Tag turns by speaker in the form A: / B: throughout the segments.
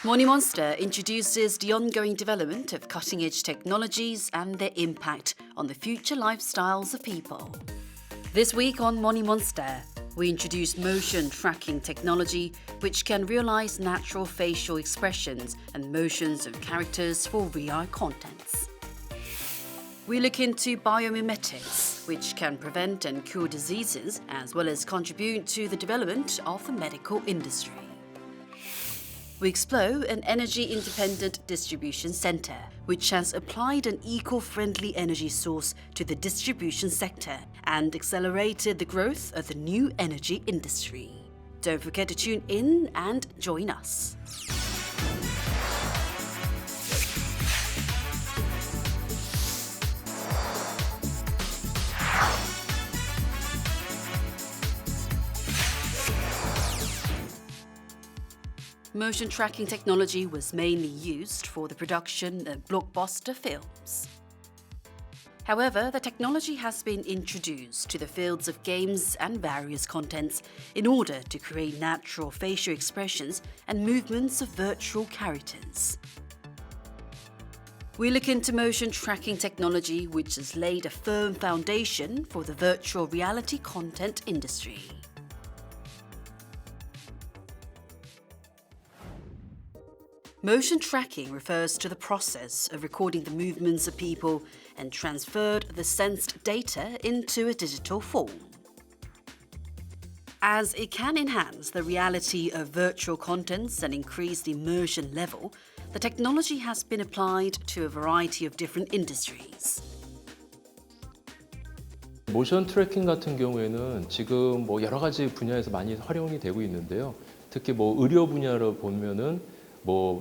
A: Money Monster introduces the ongoing development of cutting-edge technologies and their impact on the future lifestyles of people. This week on Money Monster, we introduce motion tracking technology which can realize natural facial expressions and motions of characters for VR contents. We look into biomimetics, which can prevent and cure diseases as well as contribute to the development of the medical industry. We explore an energy-independent distribution center, which has applied an eco-friendly energy source to the distribution sector and accelerated the growth of the new energy industry. Don't forget to tune in and join us. Motion tracking technology was mainly used for the production of blockbuster films. However, the technology has been introduced to the fields of games and various contents in order to create natural facial expressions and movements of virtual characters. We look into motion tracking technology, which has laid a firm foundation for the virtual reality content industry. Motion tracking refers to the process of recording the movements of people and transferred the sensed data into a digital form. As it can enhance the reality of virtual contents and increase the immersion level, the technology has been applied to a variety of different industries.
B: 모션 트래킹 같은 경우에는 지금 여러 가지 분야에서 많이 활용이 되고 있는데요. 특히 의료 분야로 보면은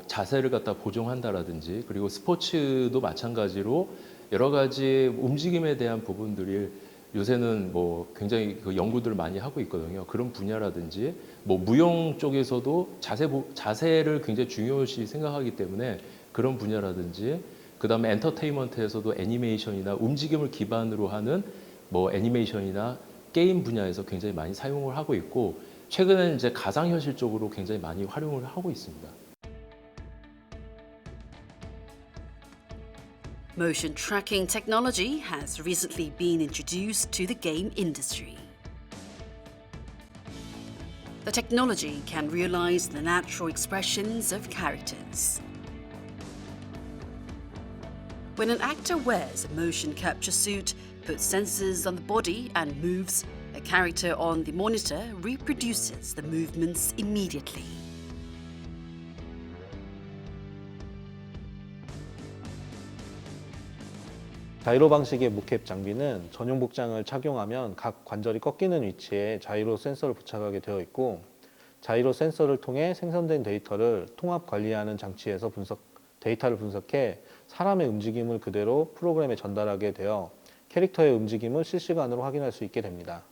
B: 자세를 갖다 보정한다라든지, 그리고 스포츠도 마찬가지로 여러 가지 움직임에 대한 부분들이 요새는 굉장히 연구들을 많이 하고 있거든요. 그런 분야라든지 무용 쪽에서도 자세를 굉장히 중요시 생각하기 때문에 그런 분야라든지, 그다음에 엔터테인먼트에서도 애니메이션이나 움직임을 기반으로 하는 애니메이션이나 게임 분야에서 굉장히 많이 사용을 하고 있고, 최근에는 이제 가상현실 쪽으로 굉장히 많이 활용을 하고 있습니다.
A: Motion tracking technology has recently been introduced to the game industry. The technology can realize the natural expressions of characters. When an actor wears a motion capture suit, puts sensors on the body and moves, a character on the monitor reproduces the movements immediately.
C: 자이로 방식의 모캡 장비는 전용 복장을 착용하면 각 관절이 꺾이는 위치에 자이로 센서를 부착하게 되어 있고, 자이로 센서를 통해 생성된 데이터를 통합 관리하는 장치에서 데이터를 분석해 사람의 움직임을 그대로 프로그램에 전달하게 되어 캐릭터의 움직임을 실시간으로 확인할 수 있게 됩니다.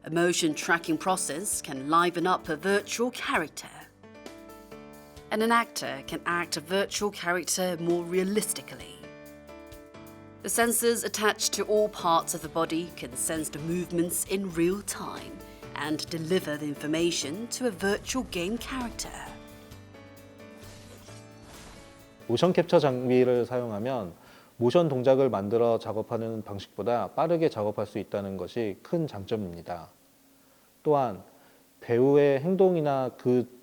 A: A motion tracking process can liven up a virtual character. And an actor can act a virtual character more realistically. The sensors attached to all parts of the body can sense the movements in real time and deliver the information to a virtual game character.
C: 모션 캡처 장비를 사용하면 모션 동작을 만들어 작업하는 방식보다 빠르게 작업할 수 있다는 것이 큰 장점입니다. 또한 배우의 행동이나 그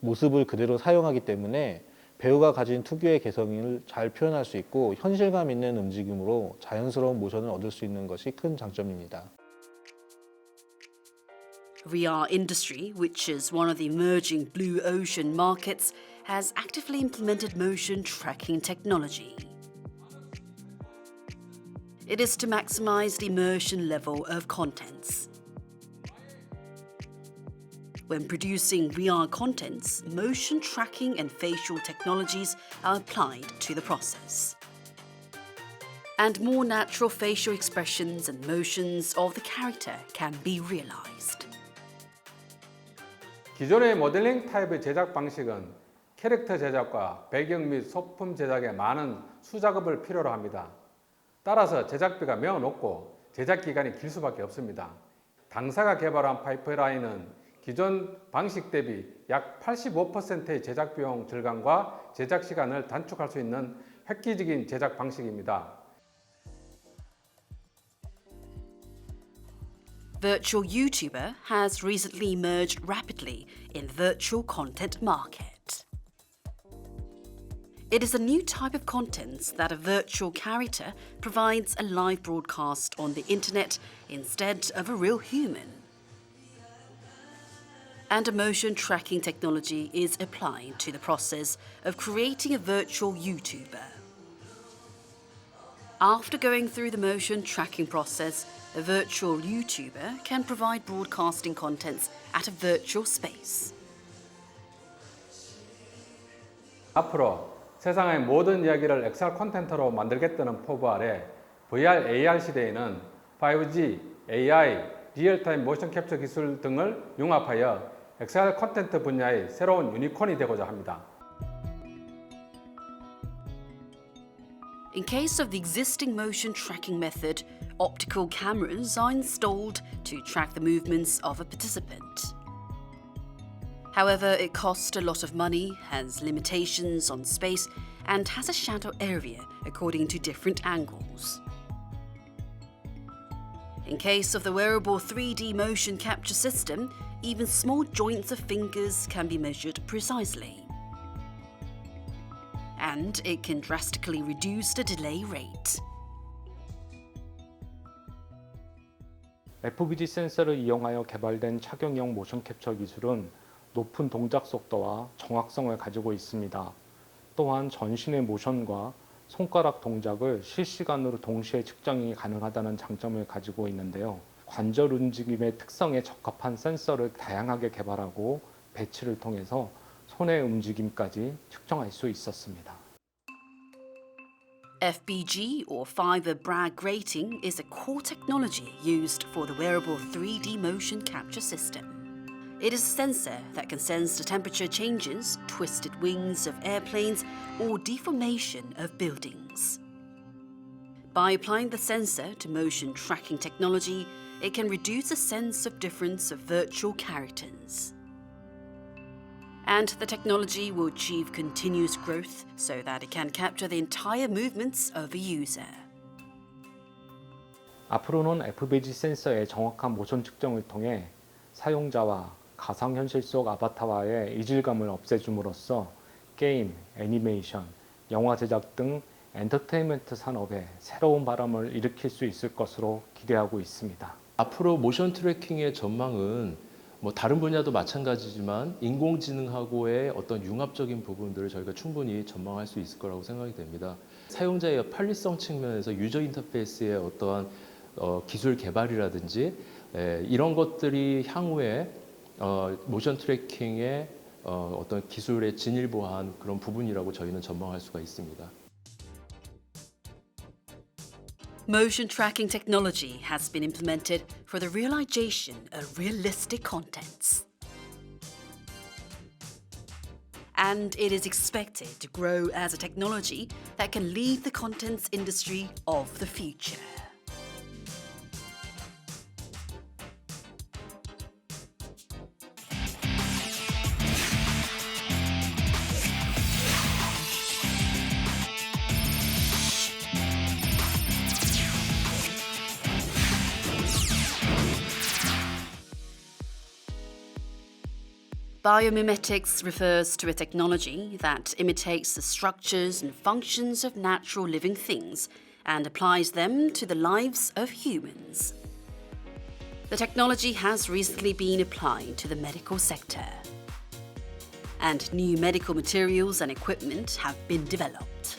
C: 모습을 그대로 사용하기 때문에 배우가 가진 특유의 개성을 잘 표현할 수 있고, 현실감 있는 움직임으로 자연스러운 모션을 얻을 수 있는 것이 큰 장점입니다.
A: VR industry, which is one of the emerging blue ocean markets, has actively implemented motion tracking technology. It is to maximize the immersion level of contents. When producing VR contents, motion tracking and facial technologies are applied to the process. And more natural facial expressions and motions of the character can be realized.
D: 기존의 모델링 타입의 제작 방식은 캐릭터 제작과 배경 및 소품 제작에 많은 수작업을 필요로 합니다. 따라서 제작비가 매우 높고 제작 기간이 길 수밖에 없습니다. 당사가 개발한 파이프라인은 기존 방식 대비 약 85%의 제작 비용 절감과 제작 시간을 단축할 수 있는 획기적인 제작 방식입니다.
A: Virtual YouTuber has recently emerged rapidly in the virtual content market. It is a new type of content that a virtual character provides a live broadcast on the internet instead of a real human. And a motion tracking technology is applied to the process of creating a virtual YouTuber. After going through the motion tracking process, a virtual YouTuber can provide broadcasting contents at a virtual space.
D: 앞으로 세상의 모든 이야기를 XR 콘텐츠로 만들겠다는 포부 아래 VR, AR 시대에는 5G, AI, 리얼타임 모션 캡처 기술 등을 융합하여 XR 콘텐츠 분야의 새로운 유니콘이 되고자 합니다.
A: In case of the existing motion tracking method, optical cameras are installed to track the movements of a participant. However, it costs a lot of money, has limitations on space, and has a shadow area according to different angles. In case of the wearable 3D motion capture system, even small joints of fingers can be measured precisely. And it can drastically reduce the delay rate.
E: FBG 센서를 이용하여 개발된 착용형 모션 캡처 기술은 높은 동작 속도와 정확성을 가지고 있습니다. 또한 전신의 모션과 손가락 동작을 실시간으로 동시에 측정이 가능하다는 장점을 가지고 있는데요. 관절 움직임의 특성에 적합한 센서를 다양하게 개발하고 배치를 통해서 손의 움직임까지 측정할 수 있었습니다.
A: FBG, or fiber Bragg grating, is a core technology used for the wearable 3D motion capture system. It is a sensor that can sense the temperature changes, twisted wings of airplanes, or deformation of buildings. By applying the sensor to motion tracking technology, it can reduce the sense of difference of virtual characters. And the technology will achieve continuous growth so that it can capture the entire movements of a user.
E: 앞으로는 FBG 센서의 정확한 모션 측정을 통해 사용자와 가상현실 속 아바타와의 이질감을 없애줌으로써 게임, 애니메이션, 영화 제작 등 엔터테인먼트 산업에 새로운 바람을 일으킬 수 있을 것으로 기대하고 있습니다.
B: 앞으로 모션 트래킹의 전망은 다른 분야도 마찬가지지만 인공지능하고의 어떤 융합적인 부분들을 저희가 충분히 전망할 수 있을 거라고 생각이 됩니다. 사용자의 편리성 측면에서 유저 인터페이스의 어떠한 기술 개발이라든지 이런 것들이 향후에 모션 트래킹의 어떤 기술에 진일보한 그런 부분이라고 저희는 전망할 수가 있습니다.
A: Motion tracking technology has been implemented for the realization of realistic contents. And it is expected to grow as a technology that can lead the contents industry of the future. Biomimetics refers to a technology that imitates the structures and functions of natural living things and applies them to the lives of humans. The technology has recently been applied to the medical sector, and new medical materials and equipment have been developed.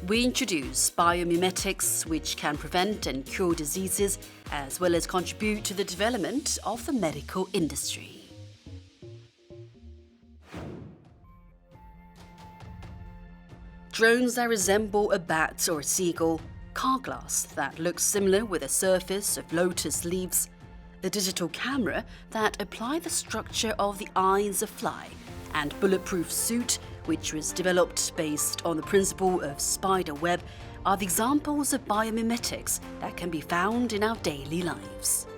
A: We introduce biomimetics, which can prevent and cure diseases as well as contribute to the development of the medical industry. Drones that resemble a bat or a seagull, car glass that looks similar with a surface of lotus leaves, a digital camera that apply the structure of the eyes of fly, and bulletproof suit which was developed based on the principle of spider web are the examples of biomimetics that can be found in our daily lives.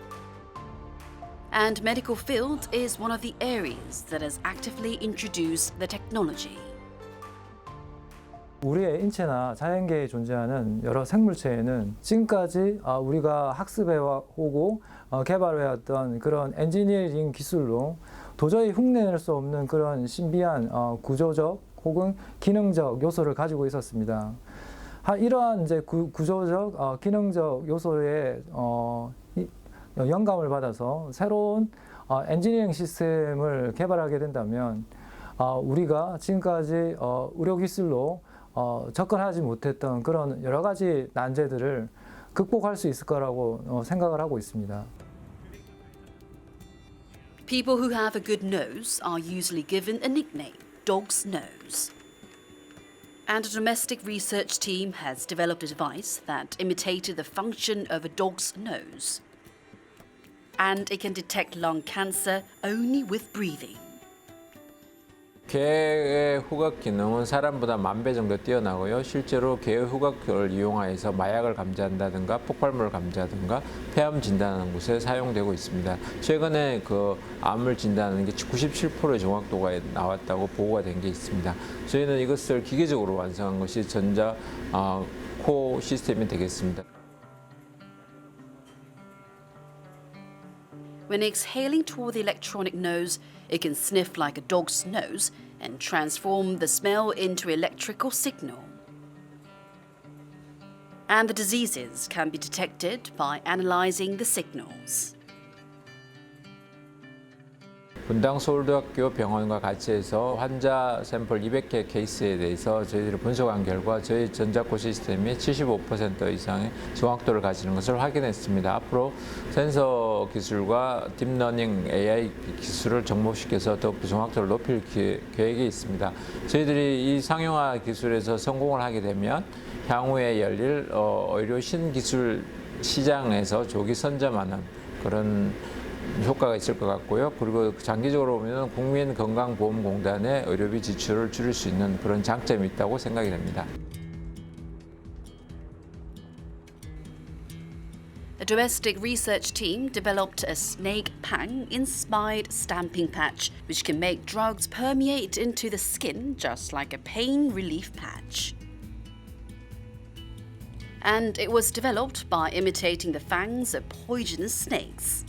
A: And medical field is one of the areas that has actively introduced the technology.
F: 우리의 인체나 자연계에 존재하는 여러 생물체에는 지금까지 우리가 학습해오고 개발해왔던 그런 엔지니어링 기술로 도저히 흉내낼 수 없는 그런 신비한 구조적 혹은 기능적 요소를 가지고 있었습니다. 이러한 이제 구조적, 기능적 요소에 영감을 받아서 새로운 엔지니어링 시스템을 개발하게 된다면 우리가 지금까지 의료 기술로 접근하지 못했던 그런 여러 가지 난제들을 극복할 수 있을 거라고 생각을 하고 있습니다.
A: People who have a good nose are usually given a nickname, dog's nose. And a domestic research team has developed a device that imitated the function of a dog's nose. And it can detect lung cancer only with breathing.
G: 개의 후각 기능은 사람보다 10,000배 정도 뛰어나고요. 실제로 개의 후각을 이용하여서 마약을 감지한다든가 폭발물을 감지하든가 폐암 진단하는 곳에 사용되고 있습니다. 최근에 그 암을 진단하는 게 97%의 정확도가 나왔다고 보고가 된 게 있습니다. 저희는 이것을 기계적으로 완성한 것이 전자 코 시스템이 되겠습니다.
A: When exhaling toward the electronic nose, it can sniff like a dog's nose and transform the smell into electrical signal. And the diseases can be detected by analyzing the signals.
G: 분당 서울대학교 병원과 같이 해서 환자 샘플 200개 케이스에 대해서 저희들이 분석한 결과 저희 전자코 시스템이 75% 이상의 정확도를 가지는 것을 확인했습니다. 앞으로 센서 기술과 딥러닝 AI 기술을 접목시켜서 더욱 정확도를 높일 계획이 있습니다. 저희들이 이 상용화 기술에서 성공을 하게 되면 향후에 열릴 의료 신기술 시장에서 조기 선점하는 그런 효과가 있을 것 같고요. 그리고 장기적으로 보면 국민건강보험공단의 의료비 지출을 줄일 수 있는 그런 장점이 있다고 생각이 됩니다.
A: A domestic research team developed a snake pang-inspired stamping patch which can make drugs permeate into the skin just like a pain relief patch. And it was developed by imitating the fangs of poisonous snakes.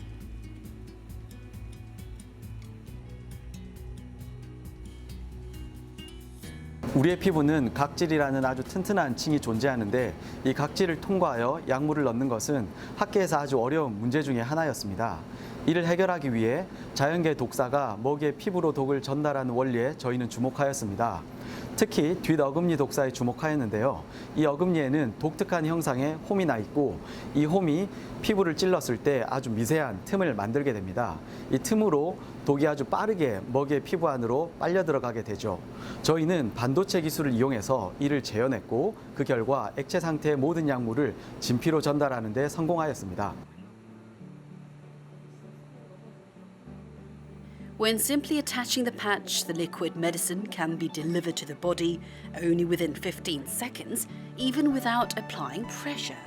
H: 우리의 피부는 각질이라는 아주 튼튼한 층이 존재하는데 이 각질을 통과하여 약물을 넣는 것은 학계에서 아주 어려운 문제 중에 하나였습니다. 이를 해결하기 위해 자연계 독사가 먹이의 피부로 독을 전달하는 원리에 저희는 주목하였습니다. 특히 뒷어금니 독사에 주목하였는데요. 이 어금니에는 독특한 형상의 홈이 나 있고 이 홈이 피부를 찔렀을 때 아주 미세한 틈을 만들게 됩니다. 이 틈으로 독이 아주 빠르게 먹이의 피부 안으로 빨려 들어가게 되죠. 저희는 반도체 기술을 이용해서 이를 재현했고 그 결과 액체 상태의 모든 약물을 진피로 전달하는 데 성공하였습니다.
A: When simply attaching the patch, the liquid medicine can be delivered to the body only within 15 seconds, even without applying pressure.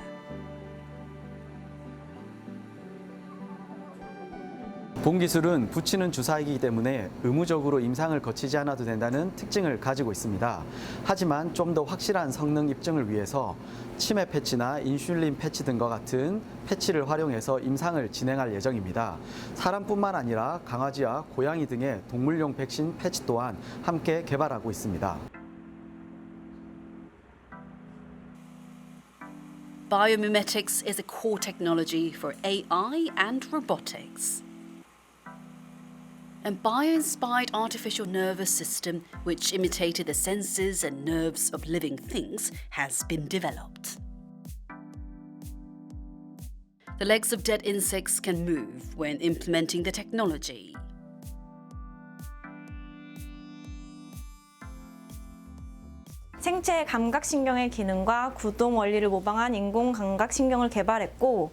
H: 본 기술은 붙이는 주사이기 때문에 의무적으로 임상을 거치지 않아도 된다는 특징을 가지고 있습니다. 하지만 좀 더 확실한 성능 입증을 위해서 치매 패치나 인슐린 패치 등과 같은 패치를 활용해서 임상을 진행할 예정입니다. 사람뿐만 아니라 강아지와 고양이 등의 동물용 백신 패치 또한 함께 개발하고 있습니다.
A: Biomimetics is a core technology for AI and robotics. A bio-inspired artificial nervous system which imitated the senses and nerves of living things has been developed. The legs of dead insects can move when implementing the technology.
I: 생체 감각신경의 기능과 구동 원리를 모방한 인공 감각신경을 개발했고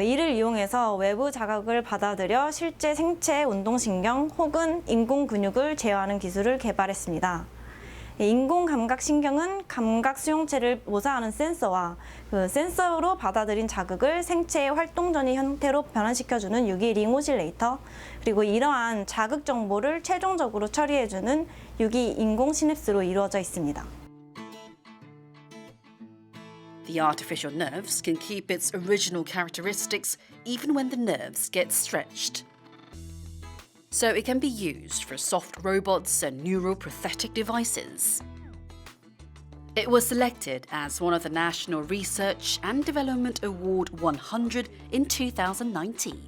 I: 이를 이용해서 외부 자극을 받아들여 실제 생체 운동신경 혹은 인공 근육을 제어하는 기술을 개발했습니다. 인공감각신경은 감각 수용체를 모사하는 센서와 그 센서로 받아들인 자극을 생체의 활동 전이 형태로 변환시켜주는 유기 링 오실레이터, 그리고 이러한 자극 정보를 최종적으로 처리해주는 유기 인공 시냅스로 이루어져 있습니다.
A: The artificial nerves can keep its original characteristics even when the nerves get stretched. So it can be used for soft robots and neural prosthetic devices. It was selected as one of the National Research and Development Award 100 in 2019.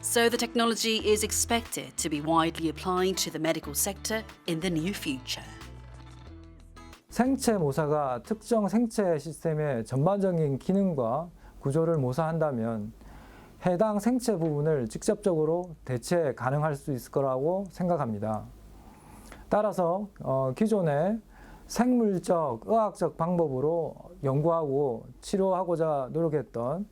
A: So the technology is expected to be widely applied to the medical sector in the near future.
F: 생체 모사가 특정 생체 시스템의 전반적인 기능과 구조를 모사한다면 해당 생체 부분을 직접적으로 대체 가능할 수 있을 거라고 생각합니다. 따라서 기존의 생물적, 의학적 방법으로 연구하고 치료하고자 노력했던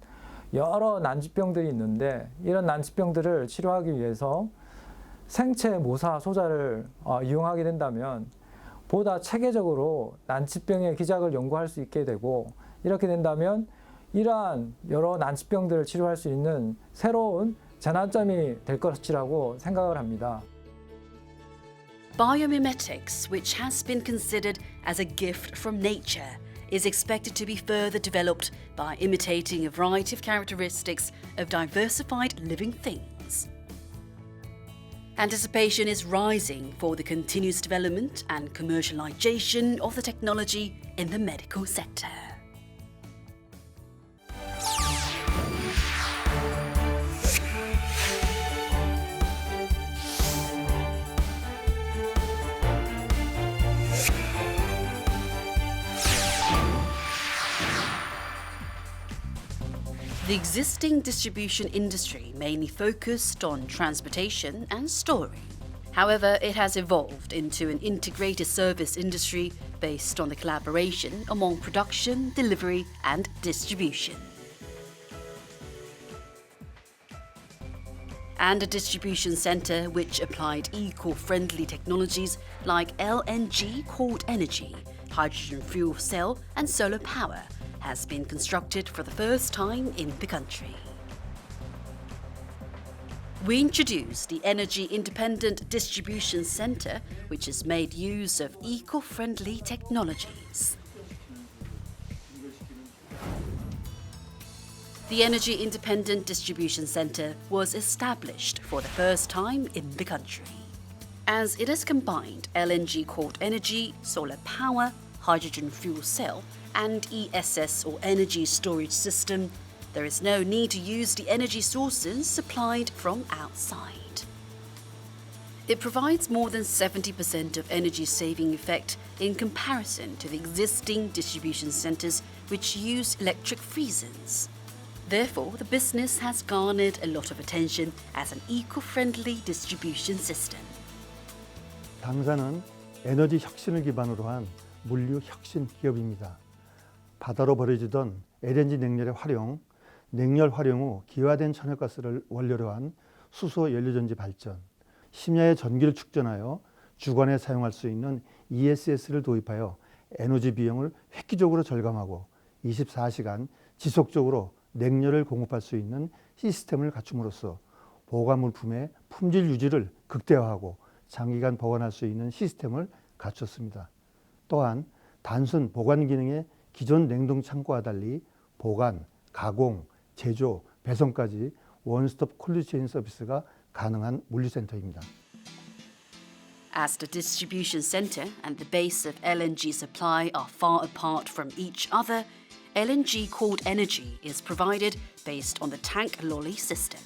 F: 여러 난치병들이 있는데 이런 난치병들을 치료하기 위해서 생체 모사 소자를 이용하게 된다면 보다 체계적으로 난치병의 기작을 연구할 수 있게 되고, 이렇게 된다면 이러한 여러 난치병들을 치료할 수 있는 새로운 전환점이 될 것이라고 생각을 합니다.
A: Biomimetics, which has been considered as a gift from nature, is expected to be further developed by imitating a variety of characteristics of diversified living things. Anticipation is rising for the continuous development and commercialization of the technology in the medical sector. The existing distribution industry mainly focused on transportation and storing. However, it has evolved into an integrated service industry based on the collaboration among production, delivery, and distribution. And a distribution centre which applied eco-friendly technologies like LNG cold energy, hydrogen fuel cell, and solar power has been constructed for the first time in the country. We introduced the Energy Independent Distribution Centre, which has made use of eco-friendly technologies. The Energy Independent Distribution Centre was established for the first time in the country, as it has combined LNG cold energy, solar power, hydrogen fuel cell, and ESS or energy storage system. There is no need to use the energy sources supplied from outside. It provides more than 70% of energy saving effect in comparison to the existing distribution centres which use electric freezers. Therefore, the business has garnered a lot of attention as an eco-friendly distribution system.
J: 당사는 에너지 혁신을 기반으로 한 물류 혁신 기업입니다. 바다로 버려지던 LNG 냉열의 활용, 냉열 활용 후 기화된 천연가스를 원료로 한 수소 연료전지 발전, 심야의 전기를 축전하여 주간에 사용할 수 있는 ESS를 도입하여 에너지 비용을 획기적으로 절감하고 24시간 지속적으로 냉열을 공급할 수 있는 시스템을 갖춤으로써 보관 물품의 품질 유지를 극대화하고 장기간 보관할 수 있는 시스템을 갖췄습니다. 또한 단순 보관 기능의 기존 냉동 창고와 달리 보관, 가공, 제조, 배송까지 원스톱 콜드체인 서비스가 가능한 물류센터입니다.
A: As the distribution centre and the base of LNG supply are far apart from each other, LNG cold energy is provided based on the tank lolly system.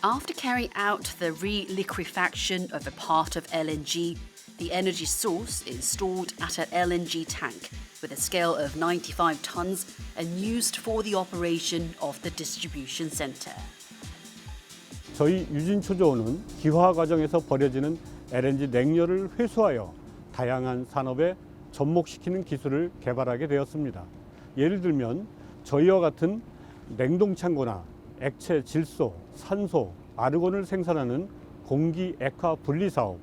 A: After carrying out the re-liquefaction of a part of LNG, the energy source is stored at an LNG tank with a scale of 95 tons and used for the operation of the distribution centre.
K: 저희 유진초조원은 기화 과정에서 버려지는 LNG 냉열을 회수하여 다양한 산업에 접목시키는 기술을 개발하게 되었습니다. 예를 들면 저희와 같은 냉동창고나 액체 질소, 산소, 아르곤을 생산하는 공기 액화 분리 사업,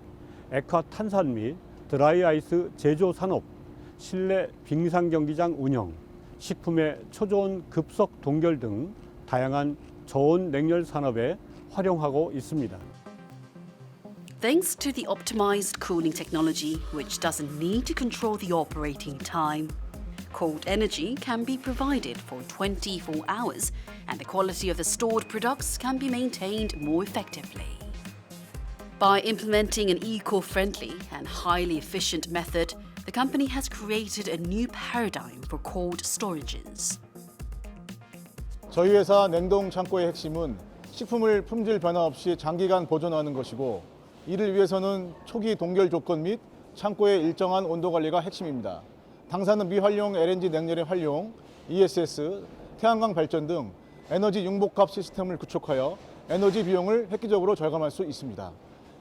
K: 액화 탄산 및 드라이아이스 제조 산업, 실내 빙상 경기장 운영, 식품의 초저온 급속 동결 등 다양한 저온 냉열 산업에 활용하고 있습니다.
A: Thanks to the optimized cooling technology, which doesn't need to control the operating time, cold energy can be provided for 24 hours and the quality of the stored products can be maintained more effectively. By implementing an eco-friendly and highly efficient method, the company has created a new paradigm for cold storages.
L: 저희 회사 냉동 창고의 핵심은 식품을 품질 변화 없이 장기간 보존하는 것이고, 이를 위해서는 초기 동결 조건 및 창고의 일정한 온도 관리가 핵심입니다. 당사는 미활용 LNG 냉열의 활용, ESS, 태양광 발전 등 에너지 융복합 시스템을 구축하여 에너지 비용을 획기적으로 절감할 수 있습니다.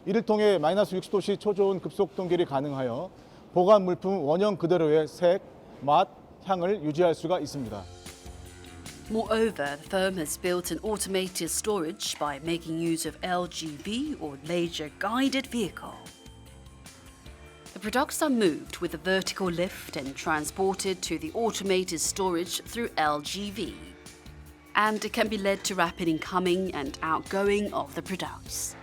L: 이를 통해 마이너스 60도씨 초저온 급속 동결이 가능하여 보관 물품 원형 그대로의 색, 맛, 향을 유지할 수가 있습니다.
A: Moreover, the firm has built an automated storage by making use of LGV or laser guided vehicle. The products are moved with a vertical lift and transported to the automated storage through LGV. And it can be led to rapid incoming and outgoing of the products.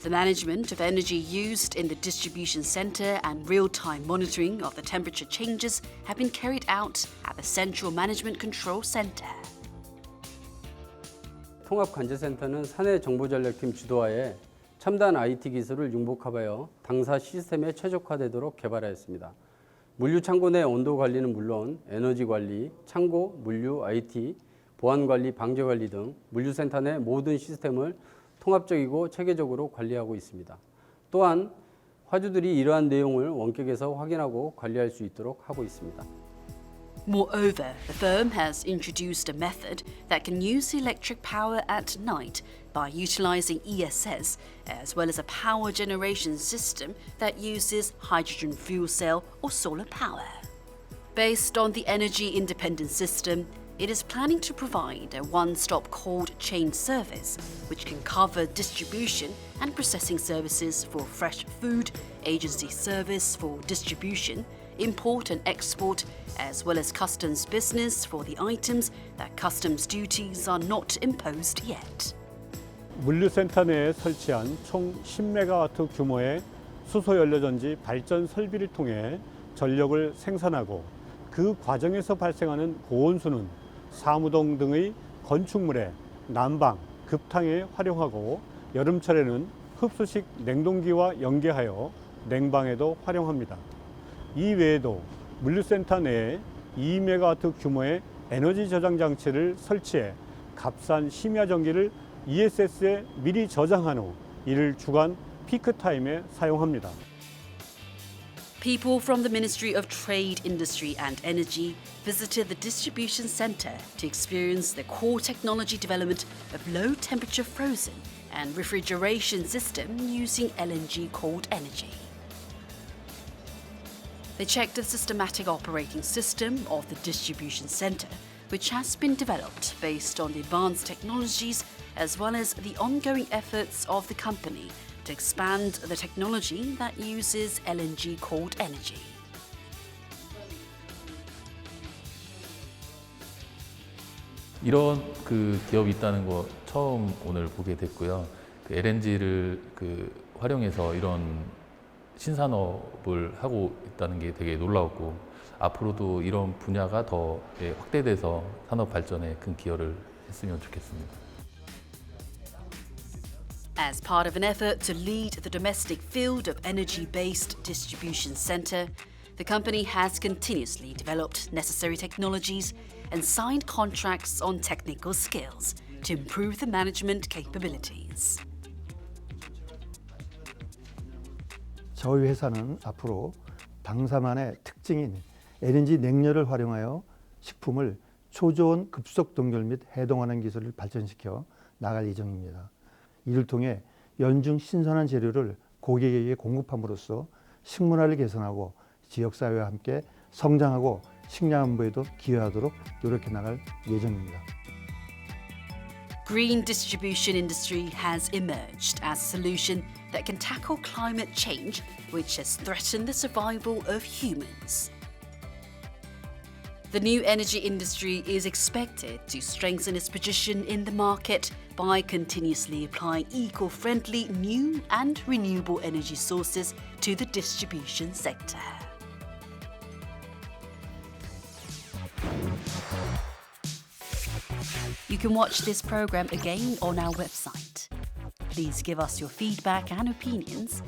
A: The management of energy used in the distribution center and real-time monitoring of the temperature changes have been carried out at the Central Management Control Center.
D: 통합관제센터는 사내정보전략팀 주도하에 첨단 IT 기술을 융복합하여 당사 시스템에 최적화되도록 개발하였습니다. 물류 창고 내 온도 관리는 물론 에너지 관리, 창고, 물류, IT, 보안 관리, 방제 관리 등 물류센터 내 모든 시스템을 통합적이고 체계적으로 관리하고 있습니다. 또한 화주들이 이러한 내용을 원격에서 확인하고 관리할 수 있도록 하고 있습니다.
A: Moreover, the firm has introduced a method that can use electric power at night by utilizing ESS, as well as a power generation system that uses hydrogen fuel cell or solar power. Based on the energy independent system, it is planning to provide a one-stop cold chain service which can cover distribution and processing services for fresh food, agency service for distribution, import and export, as well as customs business for the items that customs duties are not imposed yet.
K: 물류센터 내에 설치한 총 10메가와트 규모의 수소연료전지 발전 설비를 통해 전력을 생산하고 그 과정에서 발생하는 고온수는 사무동 등의 건축물의 난방, 급탕에 활용하고 여름철에는 흡수식 냉동기와 연계하여 냉방에도 활용합니다. 이 외에도 물류센터 내에 2메가와트 규모의 에너지 저장 장치를 설치해 값싼 심야 전기를 ESS에 미리 저장한 후 이를 주간 피크 타임에 사용합니다.
A: People from the Ministry of Trade, Industry and Energy visited the distribution center to experience the core technology development of low-temperature frozen and refrigeration system using LNG cold energy. They checked the systematic operating system of the distribution center, which has been developed based on the advanced technologies as well as the ongoing efforts of the company to expand the technology that uses LNG cold energy.
M: 이런 기업이 있다는 거 처음 오늘 보게 됐고요. LNG를 활용해서 이런 신산업을 하고 있다는 게 되게 놀라웠고, 앞으로도 이런 분야가 더 확대돼서 산업 발전에 큰 기여를 했으면 좋겠습니다.
A: As part of an effort to lead the domestic field of energy-based distribution center, the company has continuously developed necessary technologies and signed contracts on technical skills to improve the management capabilities.
J: 저희 회사는 앞으로 당사만의 특징인 LNG 냉열을 활용하여 식품을 초저온 급속 동결 및 해동하는 기술을 발전시켜 나갈 예정입니다. 이를 통해 연중 신선한 재료를 고객에게 공급함으로써 식문화를 개선하고 지역사회와 함께 성장하고 식량 안보에도 기여하도록 노력해 나갈 예정입니다.
A: green distribution industry has emerged as a solution that can tackle climate change, which has threatened the survival of humans. The new energy industry is expected to strengthen its position in the market by continuously applying eco-friendly new and renewable energy sources to the distribution sector. You can watch this program again on our website. Please give us your feedback and opinions.